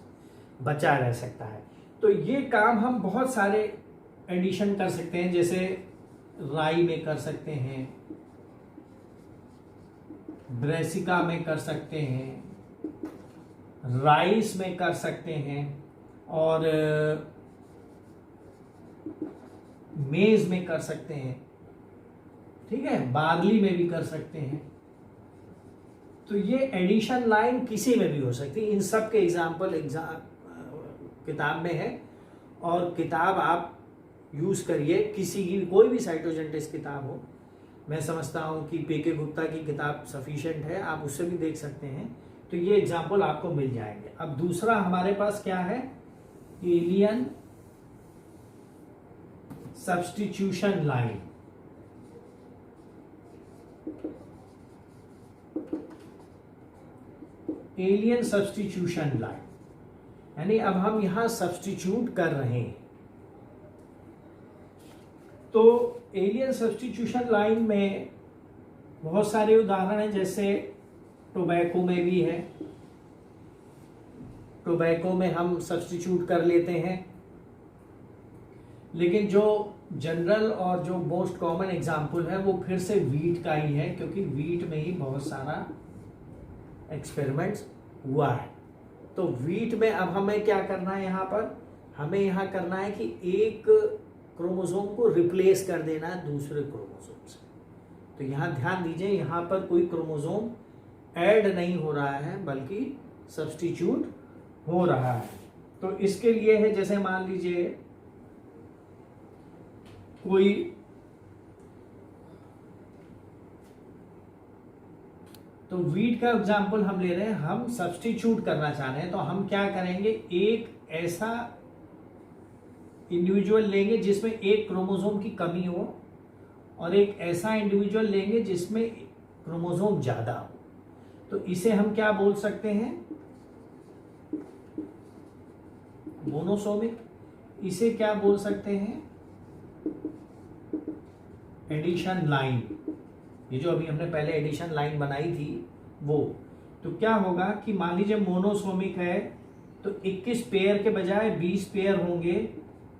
बचा रह सकता है। तो ये काम हम बहुत सारे एडिशन कर सकते हैं, जैसे राई में कर सकते हैं, ब्रेसिका में कर सकते हैं, राइस में कर सकते हैं, और मेज में कर सकते हैं, ठीक है, बार्ली में भी कर सकते हैं। तो ये एडिशन लाइन किसी में भी हो सकती है। इन सब के एग्जाम्पल किताब में है, और किताब आप यूज करिए, किसी की कोई भी साइटोजेनेटिक्स किताब हो। मैं समझता हूं कि पीके गुप्ता की किताब सफिशिएंट है, आप उससे भी देख सकते हैं। तो ये एग्जाम्पल आपको मिल जाएंगे। अब दूसरा हमारे पास क्या है, alien substitution line. Alien substitution line यानी अब हम यहां सब्स्टिट्यूट कर रहे हैं। तो एलियन सब्स्टिट्यूशन लाइन में बहुत सारे उदाहरण हैं, जैसे टोबैको में भी है। टोबैको में हम सब्स्टिट्यूट कर लेते हैं, लेकिन जो जनरल और जो मोस्ट कॉमन एग्जाम्पल है वो फिर से वीट का ही है, क्योंकि वीट में ही बहुत सारा एक्सपेरिमेंट्स हुआ है। तो वीट में अब हमें क्या करना है, यहाँ पर हमें यहाँ करना है कि एक क्रोमोसोम को रिप्लेस कर देना है दूसरे क्रोमोसोम से। तो यहाँ ध्यान दीजिए, यहाँ पर कोई क्रोमोसोम ऐड नहीं हो रहा है बल्कि सब्स्टिट्यूट हो रहा है। तो इसके लिए है, जैसे मान लीजिए कोई तो वीट का एग्जांपल हम ले रहे हैं, हम सब्स्टिट्यूट करना चाह रहे हैं। तो हम क्या करेंगे, एक ऐसा इंडिविजुअल लेंगे जिसमें एक क्रोमोसोम की कमी हो, और एक ऐसा इंडिविजुअल लेंगे जिसमें क्रोमोसोम ज्यादा हो। तो इसे हम क्या बोल सकते हैं, मोनोसोमिक। इसे क्या बोल सकते हैं, एडिशन लाइन। ये जो अभी हमने पहले एडिशन लाइन बनाई थी वो। तो क्या होगा कि मान लीजिए मोनोसोमिक है तो 21 पेयर के बजाय 20 पेयर होंगे,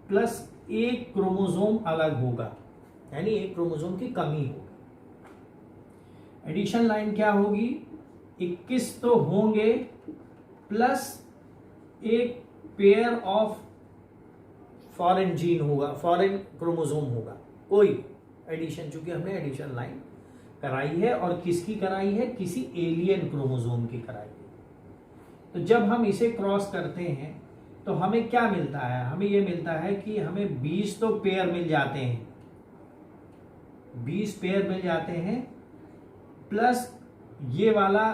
प्लस एक क्रोमोसोम अलग होगा, यानी एक क्रोमोसोम की कमी होगी। एडिशन लाइन क्या होगी, 21 तो होंगे प्लस एक पेयर ऑफ फॉरेन जीन होगा, फॉरेन क्रोमोसोम होगा कोई एडिशन, चूंकि हमने एडिशन लाइन कराई है, और किसकी कराई है, किसी एलियन क्रोमोसोम की कराई है। तो जब हम इसे क्रॉस करते हैं तो हमें क्या मिलता है, हमें यह मिलता है कि हमें 20 तो पेयर मिल जाते हैं, 20 पेयर मिल जाते हैं, प्लस ये वाला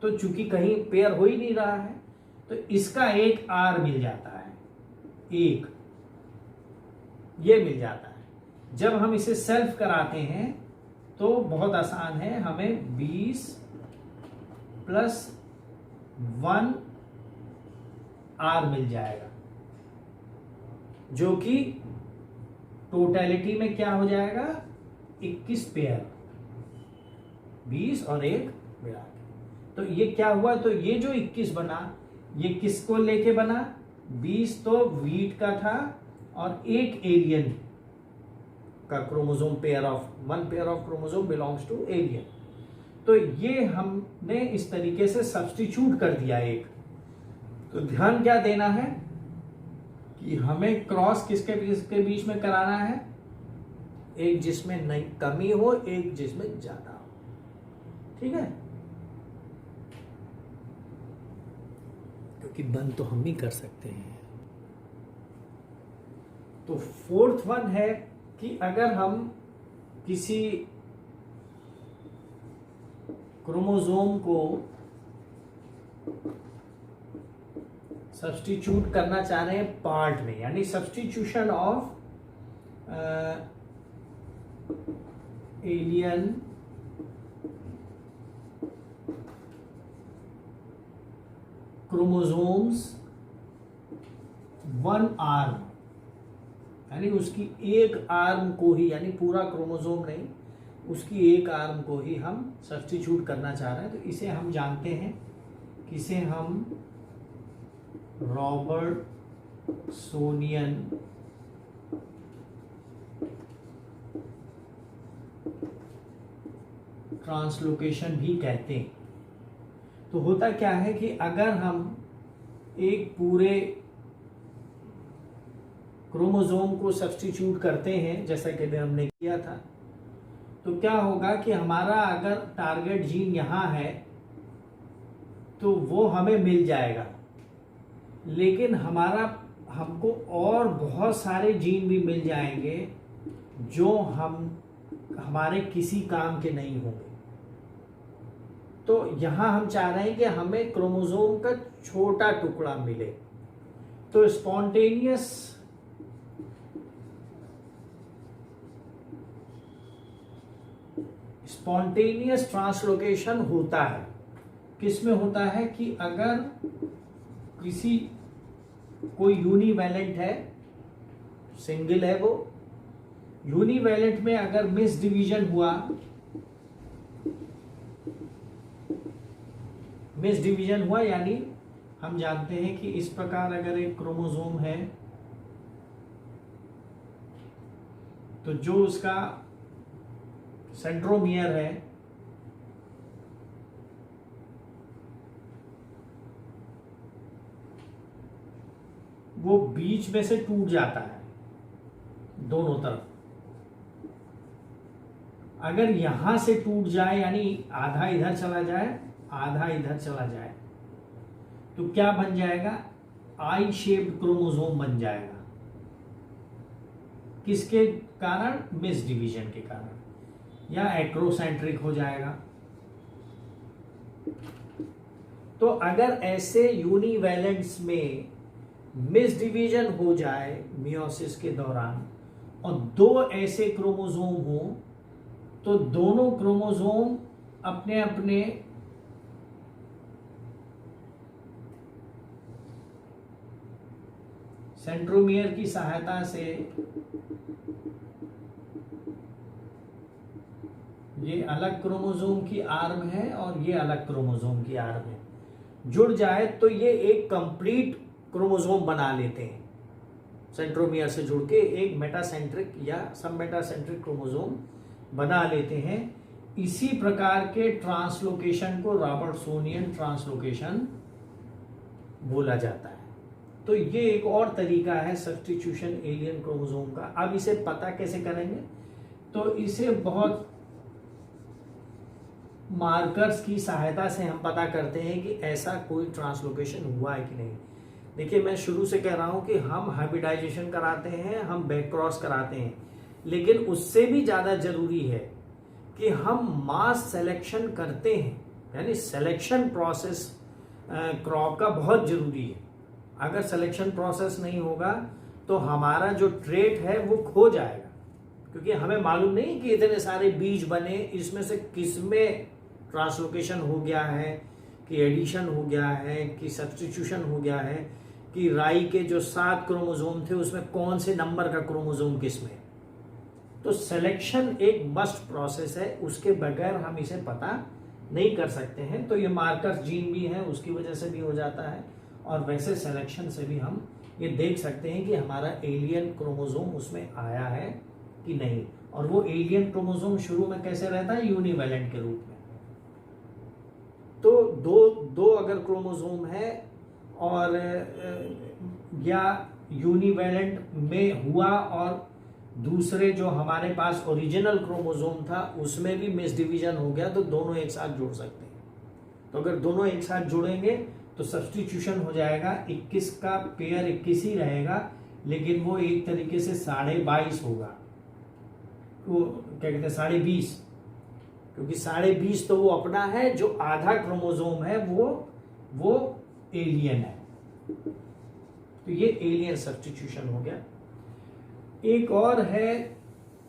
तो चूंकि कहीं पेयर हो ही नहीं रहा है तो इसका एक आर मिल जाता है, एक ये मिल जाता है। जब हम इसे सेल्फ कराते हैं तो बहुत आसान है, हमें 20 प्लस 1 आर मिल जाएगा, जो कि टोटलिटी में क्या हो जाएगा, 21 पेयर, 20 और 1 मिला के। तो ये क्या हुआ, तो ये जो 21 बना ये किसको लेके बना, 20 तो वीट का था और एक एलियन का chromosome, one pair of chromosome belongs to alien. तो ये हमने इस तरीके से सब्स्टिट्यूट कर दिया एक। तो ध्यान क्या देना है कि हमें क्रॉस किसके बीच में कराना है, एक जिसमें नहीं कमी हो, एक जिसमें ज्यादा हो, ठीक है, क्योंकि बंद तो हम ही कर सकते हैं। तो फोर्थ वन है कि अगर हम किसी क्रोमोसोम को सब्स्टिट्यूट करना चाह रहे हैं पार्ट में, यानी substitution of alien chromosomes one arm, यानी उसकी एक आर्म को ही, यानी पूरा क्रोमोसोम नहीं, उसकी एक आर्म को ही हम सब्स्टिट्यूट करना चाह रहे हैं। तो इसे हम जानते हैं, किसे हम रॉबर्टसोनियन ट्रांसलोकेशन भी कहते हैं। तो होता क्या है कि अगर हम एक पूरे क्रोमोसोम को सब्स्टिट्यूट करते हैं, जैसा कि हमने किया था, तो क्या होगा कि हमारा अगर टारगेट जीन यहाँ है तो वो हमें मिल जाएगा, लेकिन हमको और बहुत सारे जीन भी मिल जाएंगे जो हमारे किसी काम के नहीं होंगे। तो यहाँ हम चाह रहे हैं कि हमें क्रोमोसोम का छोटा टुकड़ा मिले। तो स्पॉन्टेनियस ट्रांसलोकेशन होता है, किसमें होता है कि अगर कोई यूनिवैलेंट है, सिंगल है, वो यूनिवैलेंट में अगर मिस डिवीजन हुआ, यानी हम जानते हैं कि इस प्रकार अगर एक क्रोमोसोम है तो जो उसका सेंट्रोमियर है वो बीच में से टूट जाता है दोनों तरफ। अगर यहां से टूट जाए यानी आधा इधर चला जाए आधा इधर चला जाए तो क्या बन जाएगा, आई शेप्ड क्रोमोसोम बन जाएगा। किसके कारण, मिस डिवीजन के कारण, या एक्रोसेंट्रिक हो जाएगा। तो अगर ऐसे यूनिवैलेंट्स में मिस डिवीजन हो जाए मियोसिस के दौरान और दो ऐसे क्रोमोसोम हो तो दोनों क्रोमोसोम अपने अपने सेंट्रोमियर की सहायता से, ये अलग क्रोमोसोम की आर्म है और ये अलग क्रोमोसोम की आर्म है, जुड़ जाए तो ये एक कंप्लीट क्रोमोसोम बना लेते हैं। सेंट्रोमियर से जुड़ के एक मेटासेंट्रिक या सब मेटासेंट्रिक क्रोमोसोम बना लेते हैं। इसी प्रकार के ट्रांसलोकेशन को रॉबर्टसोनियन ट्रांसलोकेशन बोला जाता है। तो ये एक और तरीका है सब्स्टिट्यूशन एलियन क्रोमोसोम का। अब इसे पता कैसे करेंगे, तो इसे बहुत मार्कर्स की सहायता से हम पता करते हैं कि ऐसा कोई ट्रांसलोकेशन हुआ है कि नहीं। देखिए, मैं शुरू से कह रहा हूं कि हम हाइब्रिडाइजेशन कराते हैं, हम बैक क्रॉस कराते हैं, लेकिन उससे भी ज्यादा जरूरी है कि हम मास सिलेक्शन करते हैं, यानी सिलेक्शन प्रोसेस क्रॉप का बहुत जरूरी है। अगर सिलेक्शन प्रोसेस नहीं होगा तो हमारा जो ट्रेट है वो खो जाएगा, क्योंकि हमें मालूम नहीं कि इतने सारे बीज बने, इसमें से किसमें ट्रांसलोकेशन हो गया है, कि एडिशन हो गया है, कि सब्स्टिट्यूशन हो गया है, कि राई के जो 7 क्रोमोसोम थे उसमें कौन से नंबर का क्रोमोसोम किसमें। तो सिलेक्शन एक मस्ट प्रोसेस है, उसके बगैर हम इसे पता नहीं कर सकते हैं। तो ये मार्कर्स जीन भी है, उसकी वजह से भी हो जाता है, और वैसे सिलेक्शन से भी हम ये देख सकते हैं कि हमारा एलियन क्रोमोसोम उसमें आया है कि नहीं। और वो एलियन क्रोमोसोम शुरू में कैसे रहता है, यूनिवैलेंट के रूप में। तो दो अगर क्रोमोसोम है और या यूनिवैलेंट में हुआ और दूसरे जो हमारे पास ओरिजिनल क्रोमोसोम था उसमें भी मिस डिवीजन हो गया, तो दोनों एक साथ जुड़ सकते हैं। तो अगर दोनों एक साथ जुड़ेंगे तो सब्स्टिट्यूशन हो जाएगा। 21 का पेयर 21 ही रहेगा, लेकिन वो एक तरीके से 22.5 होगा। वो क्या कहते हैं, 20.5, क्योंकि 20.5 तो वो अपना है, जो आधा क्रोमोसोम है वो एलियन है। तो ये एलियन सब्स्टिट्यूशन हो गया। एक और है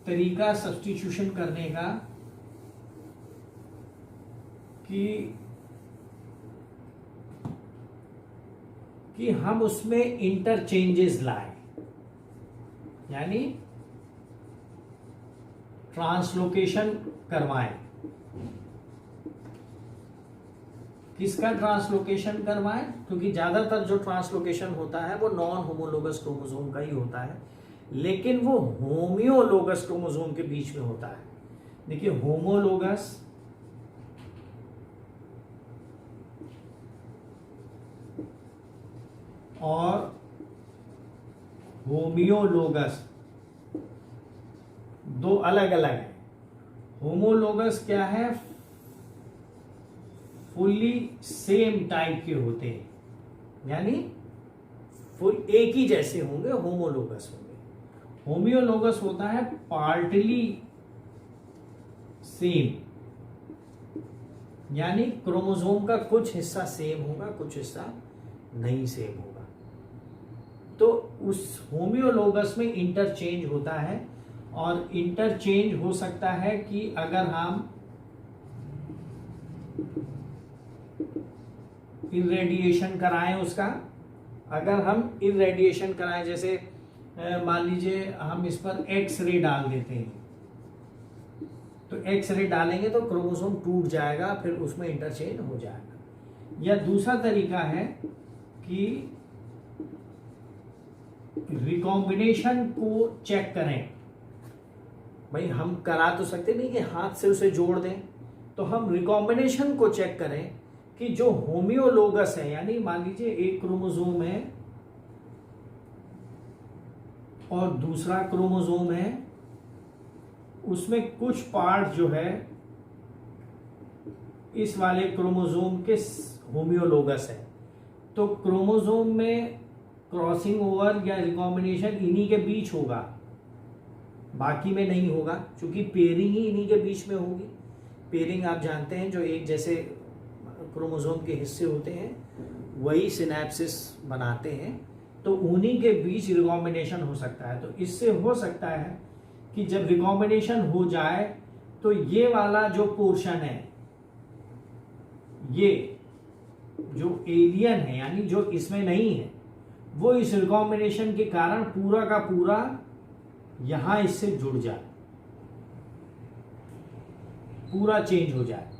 तरीका सब्स्टिट्यूशन करने का कि हम उसमें इंटरचेंजेस लाएं, यानी ट्रांसलोकेशन करवाएं। किसका ट्रांसलोकेशन करवाएं, क्योंकि ज्यादातर जो ट्रांसलोकेशन होता है वो नॉन होमोलोगस क्रोमोसोम का ही होता है, लेकिन वो होमियोलोगस क्रोमोसोम के बीच में होता है। देखिए, होमोलोगस और होमियोलोगस दो अलग अलग है। होमोलोगस क्या है, फुल्ली सेम टाइप के होते हैं, यानी फुल एक ही जैसे होंगे, होमोलोगस होंगे। होमियोलोगस होता है पार्टली सेम, यानी क्रोमोसोम का कुछ हिस्सा सेम होगा, कुछ हिस्सा नहीं सेम होगा। तो उस होमियोलोगस में इंटरचेंज होता है, और इंटरचेंज हो सकता है कि अगर हम इरेडिएशन कराएं उसका, अगर हम इरेडिएशन कराएं, जैसे मान लीजिए हम इस पर एक्सरे डाल देते हैं, तो एक्सरे डालेंगे तो क्रोमोसोम टूट जाएगा, फिर उसमें इंटरचेंज हो जाएगा। या दूसरा तरीका है कि रिकॉम्बिनेशन को चेक करें भाई हम करा तो सकते नहीं कि हाथ से उसे जोड़ दें, तो हम रिकॉम्बिनेशन को चेक करें कि जो होमियोलोगस है, यानी मान लीजिए एक क्रोमोसोम है और दूसरा क्रोमोसोम है, उसमें कुछ पार्ट जो है इस वाले क्रोमोसोम के होमियोलोगस है, तो क्रोमोसोम में क्रॉसिंग ओवर या रिकॉम्बिनेशन इन्हीं के बीच होगा, बाकी में नहीं होगा, क्योंकि पेयरिंग ही इन्हीं के बीच में होगी। पेयरिंग आप जानते हैं, जो एक जैसे क्रोमोसोम के हिस्से होते हैं वही सिनेप्सिस बनाते हैं, तो उन्हीं के बीच रिकॉम्बिनेशन हो सकता है। तो इससे हो सकता है कि जब रिकॉम्बिनेशन हो जाए तो ये वाला जो पोर्शन है, ये जो एलियन है यानी जो इसमें नहीं है, वो इस रिकॉम्बिनेशन के कारण पूरा का पूरा यहां इससे जुड़ जाए, पूरा चेंज हो जाए।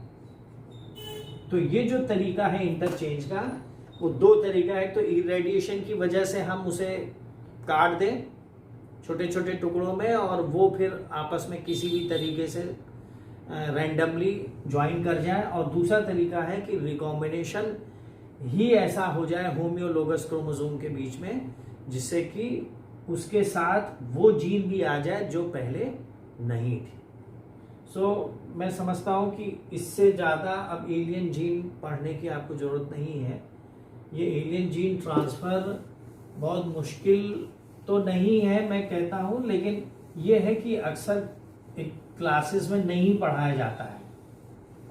तो ये जो तरीका है इंटरचेंज का, वो दो तरीका है। तो इरेडिएशन की वजह से हम उसे काट दें छोटे छोटे टुकड़ों में और वो फिर आपस में किसी भी तरीके से रैंडमली ज्वाइन कर जाए, और दूसरा तरीका है कि रिकॉम्बिनेशन ही ऐसा हो जाए होमियोलोगस क्रोमोसोम के बीच में, जिससे कि उसके साथ वो जीन भी आ जाए जो पहले नहीं थी। मैं समझता हूं कि इससे ज़्यादा अब एलियन जीन पढ़ने की आपको ज़रूरत नहीं है। ये एलियन जीन ट्रांसफ़र बहुत मुश्किल तो नहीं है मैं कहता हूं, लेकिन ये है कि अक्सर एक क्लासेस में नहीं पढ़ाया जाता है,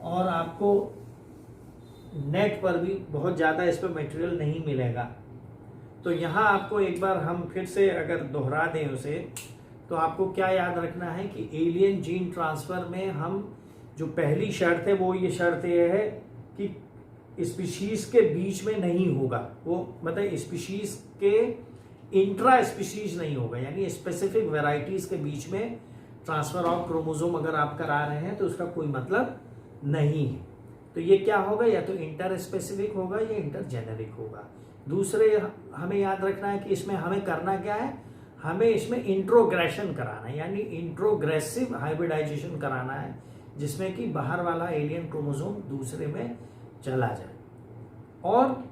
और आपको नेट पर भी बहुत ज़्यादा इस पर मटेरियल नहीं मिलेगा। तो यहाँ आपको एक बार हम फिर से अगर दोहरा दें उसे, तो आपको क्या याद रखना है कि एलियन जीन ट्रांसफ़र में हम जो पहली शर्त है वो ये शर्त ये है कि स्पीशीज़ के बीच में नहीं होगा, वो मतलब स्पीशीज़ के इंट्रा स्पीशीज़ नहीं होगा, यानी स्पेसिफिक वेराइटीज़ के बीच में ट्रांसफ़र ऑफ क्रोमोसोम अगर आप करा रहे हैं तो उसका कोई मतलब नहीं है। तो ये क्या होगा, या तो इंटर स्पेसिफिक होगा या इंटर जेनेरिक होगा। दूसरे हमें याद रखना है कि इसमें हमें करना क्या है, हमें इसमें इंट्रोग्रेशन कराना है, यानी इंट्रोग्रेसिव हाइब्रिडाइजेशन कराना है, जिसमें कि बाहर वाला एलियन क्रोमोसोम दूसरे में चला जाए, और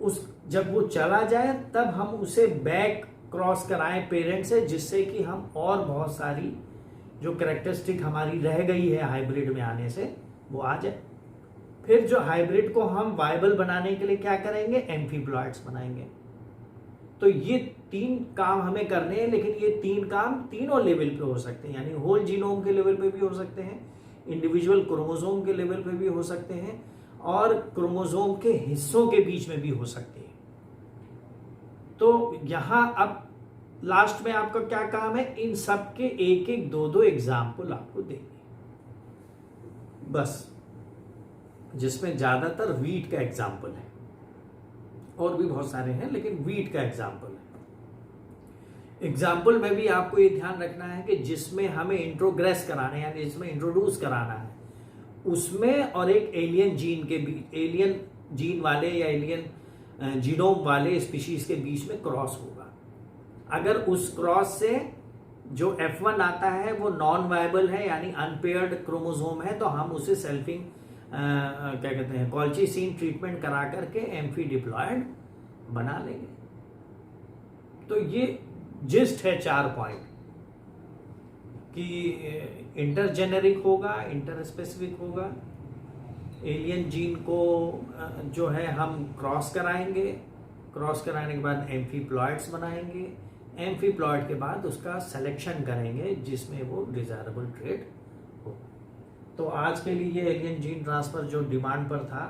उस जब वो चला जाए तब हम उसे बैक क्रॉस कराएं पेरेंट से, जिससे कि हम और बहुत सारी जो कैरेक्टरिस्टिक हमारी रह गई है हाइब्रिड में आने से वो आ जाए। फिर जो हाइब्रिड को हम वायबल बनाने के लिए क्या करेंगे, एम्फीप्लॉइड्स बनाएंगे। तो ये तीन काम हमें करने हैं, लेकिन ये तीन काम तीनों लेवल पे हो सकते हैं, यानी होल जीनोम के लेवल पे भी हो सकते हैं, इंडिविजुअल क्रोमोसोम के लेवल पे भी हो सकते हैं, और क्रोमोसोम के हिस्सों के बीच में भी हो सकते हैं। तो यहां अब लास्ट में आपका क्या काम है, इन सब के एक एक दो दो एग्जाम्पल आपको देंगे बस, जिसमें ज्यादातर वीट का एग्जाम्पल है, और भी बहुत सारे हैं लेकिन वीट का एग्जाम्पल है। एग्जाम्पल में भी आपको ये ध्यान रखना है कि जिसमें हमें इंट्रोग्रेस कराना है, यानी जिसमें इंट्रोड्यूस कराना है, उसमें और एक एलियन जीन के बीच, एलियन जीन वाले या एलियन जीनोम वाले स्पीशीज के बीच में क्रॉस होगा। अगर उस क्रॉस से जो F1 आता है वो नॉन वायबल है, यानी अनपेयर्ड क्रोमोसोम है, तो हम उसे सेल्फिंग क्या कहते हैं, कॉल्चीसिन ट्रीटमेंट करा करके एम्फी डिप्लॉयड बना लेंगे। तो ये जिस्ट है 4 पॉइंट कि इंटरजेनेरिक होगा, इंटर स्पेसिफिक होगा, एलियन जीन को जो है हम क्रॉस कराएंगे, क्रॉस कराने के बाद एम्फीप्लॉइड्स बनाएंगे, एम्फीप्लॉइड के बाद उसका सिलेक्शन करेंगे जिसमें वो डिजायरेबल ट्रेट हो। तो आज के लिए ये एलियन जीन ट्रांसफर जो डिमांड पर था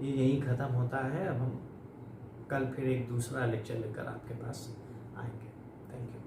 ये यहीं ख़त्म होता है। अब हम कल फिर एक दूसरा लेक्चर लेकर आपके पास आएंगे। Thank you.